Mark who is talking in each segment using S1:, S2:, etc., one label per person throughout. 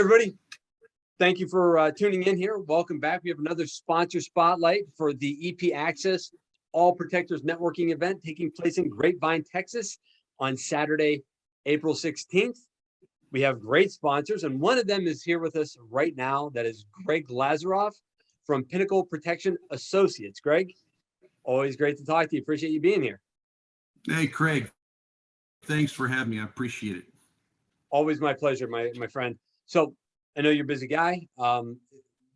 S1: Everybody, thank you for tuning in here. Welcome back. We have another sponsor spotlight for the EP Access All Protectors Networking event taking place in Grapevine, Texas on Saturday, April 16th. We have great sponsors, and one of them is here with us right now. That is Greg Lazaroff from Pinnacle Protection Associates. Greg, always great to talk to you. Appreciate you being here.
S2: Hey, Craig. Thanks for having me. I appreciate it.
S1: Always my pleasure, my friend. So I know you're a busy guy.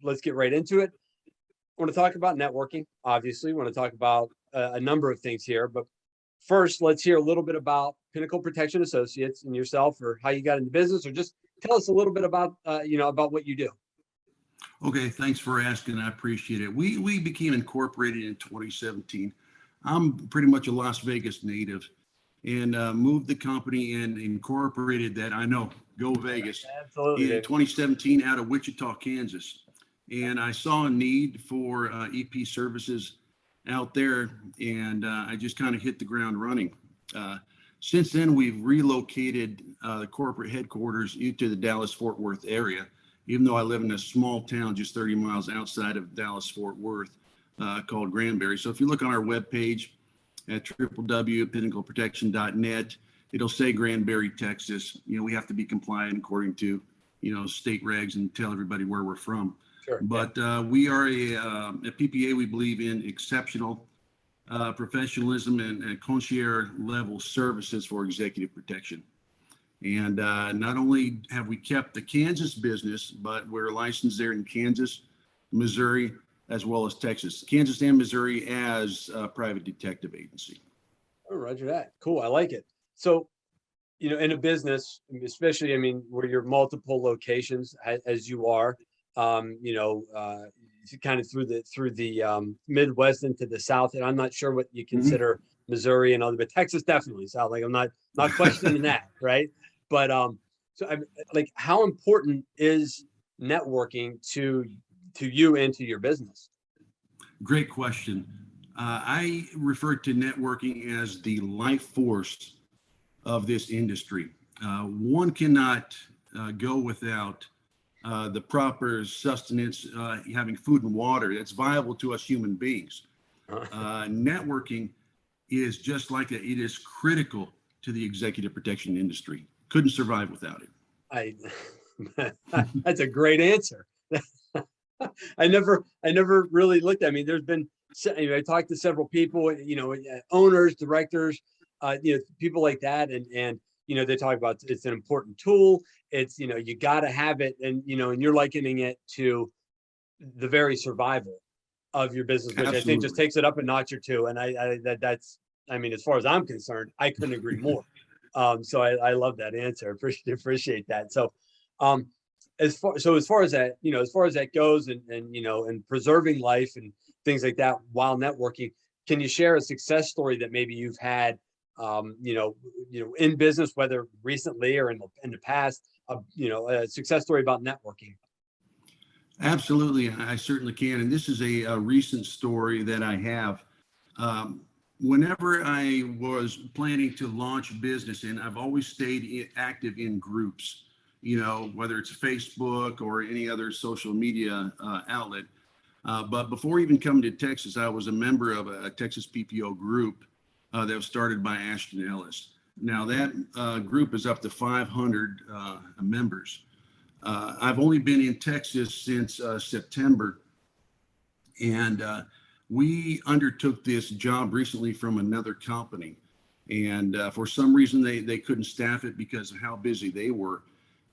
S1: Let's get right into it. I want to talk about networking. Obviously, we want to talk about a number of things here. But first, let's hear a little bit about Pinnacle Protection Associates and yourself, or how you got into business, or just tell us a little bit about about what you do.
S2: Okay, thanks for asking. I appreciate it. We became incorporated in 2017. I'm pretty much a Las Vegas native, and moved the company and incorporated that. I know, go Vegas.
S1: Absolutely.
S2: In 2017 out of Wichita, Kansas. And I saw a need for EP services out there, and I just kind of hit the ground running. Since then, we've relocated the corporate headquarters into the Dallas-Fort Worth area, even though I live in a small town just 30 miles outside of Dallas-Fort Worth called Granbury. So if you look on our webpage at www.pinnacleprotection.net, it'll say Granbury, Texas. We have to be compliant according to, state regs and tell everybody where we're from.
S1: Sure.
S2: But we are a PPA. We believe in exceptional professionalism and concierge level services for executive protection. And not only have we kept the Kansas business, but we're licensed there in Kansas, Missouri, as well as Texas. Kansas and Missouri as a private detective agency.
S1: Oh, roger that. Cool. I like it. So, in a business, especially, where you're multiple locations as you are, kind of through the Midwest into the South, and I'm not sure what you consider Missouri and other, but Texas definitely South. Like, I'm not questioning that, right? But so I'm like, how important is networking to you and to your business?
S2: Great question. I refer to networking as the life force of this industry. One cannot go without the proper sustenance, having food and water that's viable to us human beings. Networking is just like that. It is critical to the executive protection industry. Couldn't survive without it.
S1: That's a great answer. I never really looked at. There's been, I talked to several people, owners, directors, people like that, and they talk about it's an important tool. It's you got to have it, and and you're likening it to the very survival of your business, which Absolutely. I think just takes it up a notch or two. And that's as far as I'm concerned, I couldn't agree more. So I love that answer. Appreciate that. So as far as that goes, and preserving life and things like that while networking, can you share a success story that maybe you've had in business, whether recently or in the past, a success story about networking?
S2: Absolutely, I certainly can. And this is a recent story that I have. Whenever I was planning to launch business, and I've always stayed active in groups, whether it's Facebook or any other social media outlet. But before even coming to Texas, I was a member of a Texas PPO group that was started by Ashton Ellis. Now that group is up to 500 members. I've only been in Texas since September, and we undertook this job recently from another company. And for some reason, they couldn't staff it because of how busy they were.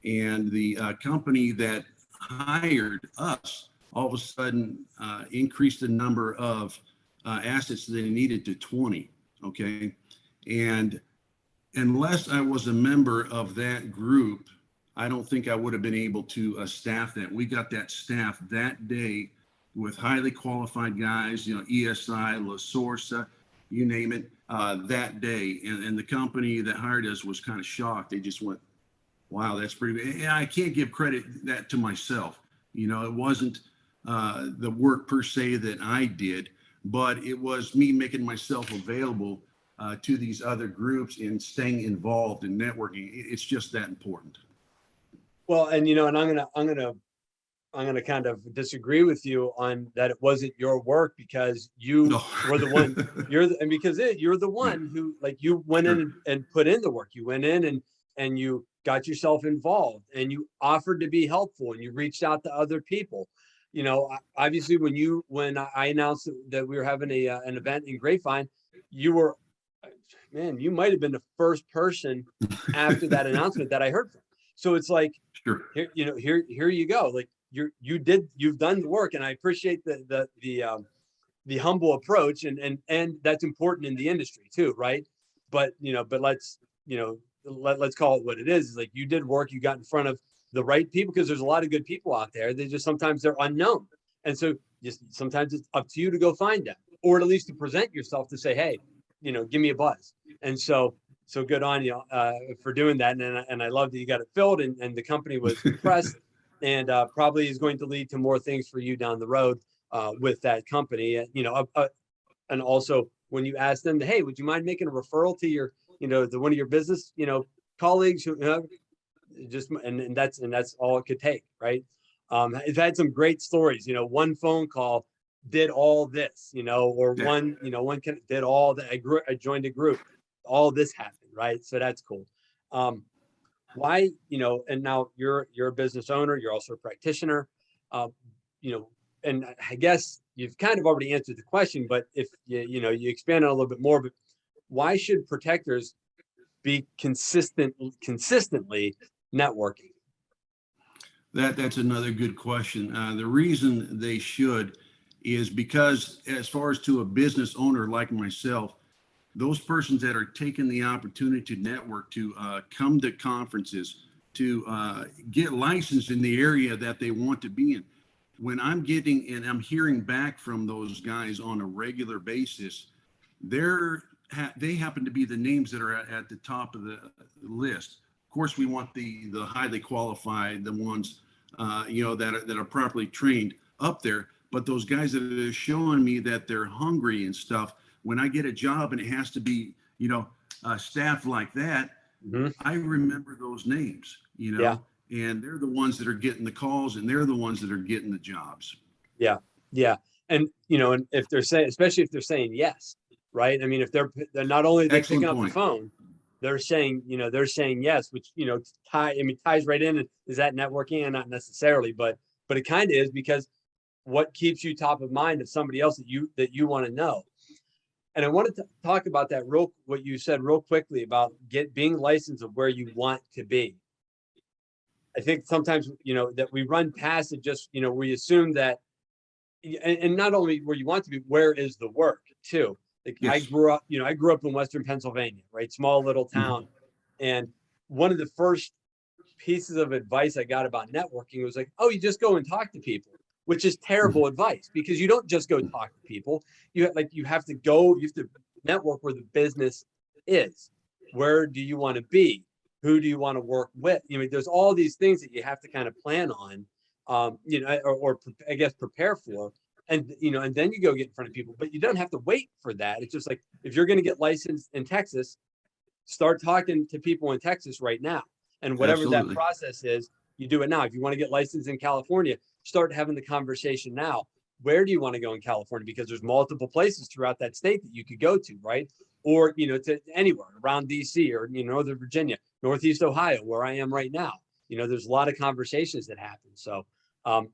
S2: And the company that hired us all of a sudden increased the number of assets that they needed to 20. Okay. And unless I was a member of that group, I don't think I would have been able to staff that. We got that staff that day with highly qualified guys, ESI, La Sorsa, you name it, that day. And the company that hired us was kind of shocked. They just went, wow, that's pretty good. And I can't give credit that to myself. It wasn't the work per se that I did, but it was me making myself available to these other groups and staying involved in networking. It's just that important.
S1: Well, and and I'm gonna kind of disagree with you on that. It wasn't your work because you
S2: No.
S1: were the one. And because you're the
S2: Yeah,
S1: one who, like, you went in
S2: sure.
S1: and put in the work. You went in and you got yourself involved and you offered to be helpful and you reached out to other people. Obviously, when I announced that we were having an event in Grapevine, you were, man, you might have been the first person after that announcement that I heard from. So it's like,
S2: Sure.
S1: here you go. Like, you've done the work, and I appreciate the humble approach, and that's important in the industry too, right? But let's call it what it is. Like, you did work, you got in front of the right people, because there's a lot of good people out there. They just, sometimes they're unknown, and so just sometimes it's up to you to go find them, or at least to present yourself to say, hey, give me a buzz. And so good on you for doing that, and I love that you got it filled, and the company was impressed, and probably is going to lead to more things for you down the road with that company. And also, when you ask them, hey, would you mind making a referral to your, to one of your business, colleagues who, just, and that's all it could take, right? I've had some great stories. One phone call did all this, or
S2: Yeah.
S1: one did all that. I joined a group, all this happened, right? So that's cool. Why, and now you're a business owner, you're also a practitioner, uh, you know, and I guess you've kind of already answered the question, but if you expand on it a little bit more, but why should protectors be consistently networking?
S2: That's another good question. The reason they should is because, as far as to a business owner like myself, those persons that are taking the opportunity to network, to come to conferences, to get licensed in the area that they want to be in. When I'm getting and I'm hearing back from those guys on a regular basis, they happen to be the names that are at the top of the list. Of course, we want the highly qualified, the ones that are properly trained up there. But those guys that are showing me that they're hungry and stuff, when I get a job and it has to be, staffed like that,
S1: Mm-hmm.
S2: I remember those names,
S1: Yeah.
S2: and they're the ones that are getting the calls and they're the ones that are getting the jobs.
S1: Yeah. Yeah. And and if they're saying, especially if they're saying yes, right? I mean, if they're not only are they picking
S2: Excellent
S1: up the
S2: point.
S1: phone, they're saying yes, which ties right in. Is that networking? And not necessarily, but it kind of is, because what keeps you top of mind of somebody else that you want to know. And I wanted to talk about that what you said real quickly about being licensed of where you want to be. I think sometimes that we run past it, just we assume that, and not only where you want to be, where is the work too. Like,
S2: Yes.
S1: I grew up in Western Pennsylvania, right? Small little
S2: Mhm.
S1: town. And one of the first pieces of advice I got about networking was like, oh, you just go and talk to people, which is
S2: Mhm.
S1: terrible advice, because you don't just go talk to people. You have to go, you have to network where the business is. Where do you want to be? Who do you want to work with? There's all these things that you have to kind of plan on, or I guess prepare for. And then you go get in front of people, but you don't have to wait for that. It's just like, if you're going to get licensed in Texas, start talking to people in Texas right now. And whatever that
S2: Absolutely.
S1: process is, you do it now. If you want to get licensed in California, start having the conversation now. Where do you want to go in California? Because there's multiple places throughout that state that you could go to, right? Or, to anywhere around DC, or, Northern Virginia, Northeast Ohio, where I am right now. There's a lot of conversations that happen. So, I'm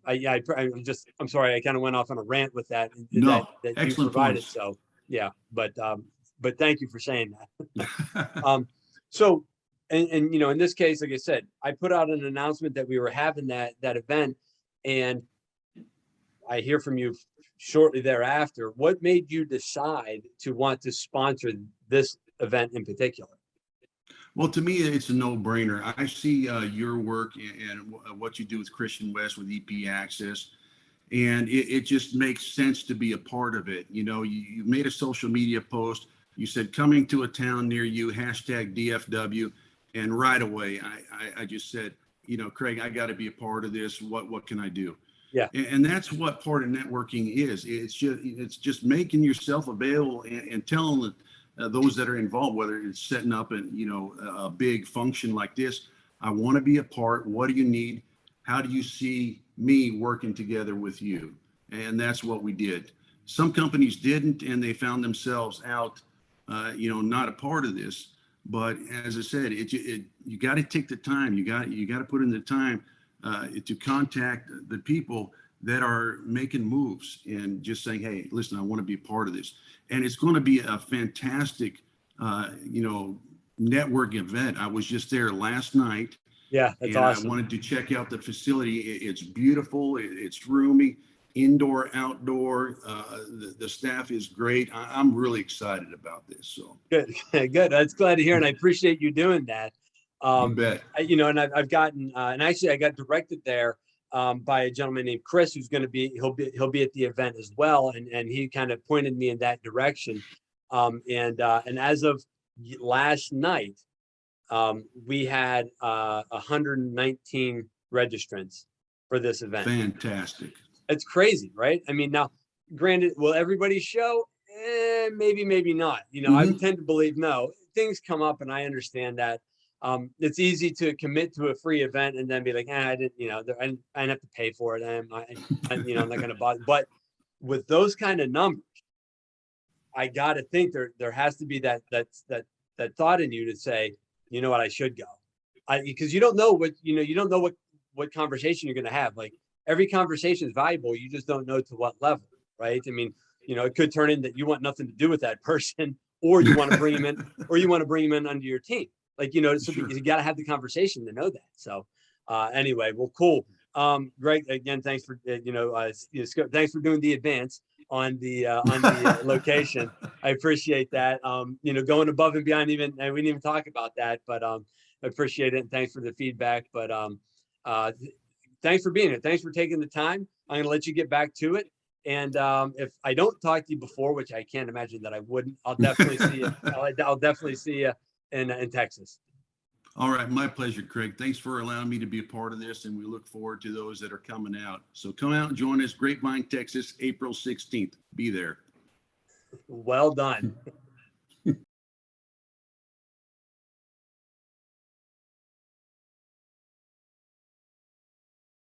S1: sorry, I kind of went off on a rant with that, that,
S2: No,
S1: that you
S2: excellent
S1: provided.
S2: points.
S1: So, yeah, but thank you for saying that. So, and in this case, like I said, I put out an announcement that we were having that event, and I hear from you shortly thereafter. What made you decide to want to sponsor this event in particular?
S2: Well, to me, it's a no-brainer. I see your work and what you do with Christian West with EP Access, and it just makes sense to be a part of it. You made a social media post. You said coming to a town near you, hashtag DFW, and right away, I just said, Craig, I got to be a part of this. What can I do?
S1: Yeah.
S2: And that's what part of networking is. It's just making yourself available and telling those that are involved, whether it's setting up a big function like this, I want to be a part. What do you need? How do you see me working together with you? And that's what we did. Some companies didn't, and they found themselves out, not a part of this. But as I said, you got to take the time. You got to put in the time to contact the people that are making moves and just saying, hey, listen, I want to be a part of this. And it's going to be a fantastic, network event. I was just there last night.
S1: Yeah, that's
S2: And
S1: awesome.
S2: I wanted to check out the facility. It's beautiful. It's roomy, indoor, outdoor. The staff is great. I'm really excited about this. So
S1: Good, good. That's glad to hear, and I appreciate you doing that.
S2: you bet.
S1: And I've gotten, and actually I got directed there by a gentleman named Chris, who's going to be, he'll be at the event as well, and he kind of pointed me in that direction. And as of last night, we had 119 registrants for this event.
S2: Fantastic.
S1: It's crazy, right? I mean, now, granted, will everybody show? Maybe, maybe not. I tend to believe no. Things come up, and I understand that. It's easy to commit to a free event and then be like, I didn't, I didn't have to pay for it. I'm not going to bother. But with those kind of numbers, I got to think there has to be that thought in you to say, you know what, I should go. Because you don't know what conversation you're going to have. Like, every conversation is valuable. You just don't know to what level, right? I mean, it could turn in that you want nothing to do with that person, or you want to bring him in, under your team. Like, so
S2: Sure.
S1: you got to have the conversation to know that. So anyway, well, cool. Greg, again, thanks for, thanks for doing the advance on the location. I appreciate that. Going above and beyond, and we didn't even talk about that, but I appreciate it. And thanks for the feedback. But thanks for being here. Thanks for taking the time. I'm going to let you get back to it. And if I don't talk to you before, which I can't imagine that I wouldn't, I'll definitely see you. I'll definitely see you in Texas.
S2: All right. My pleasure, Craig. Thanks for allowing me to be a part of this. And we look forward to those that are coming out. So come out and join us, Grapevine, Texas, April 16th. Be there.
S1: Well done.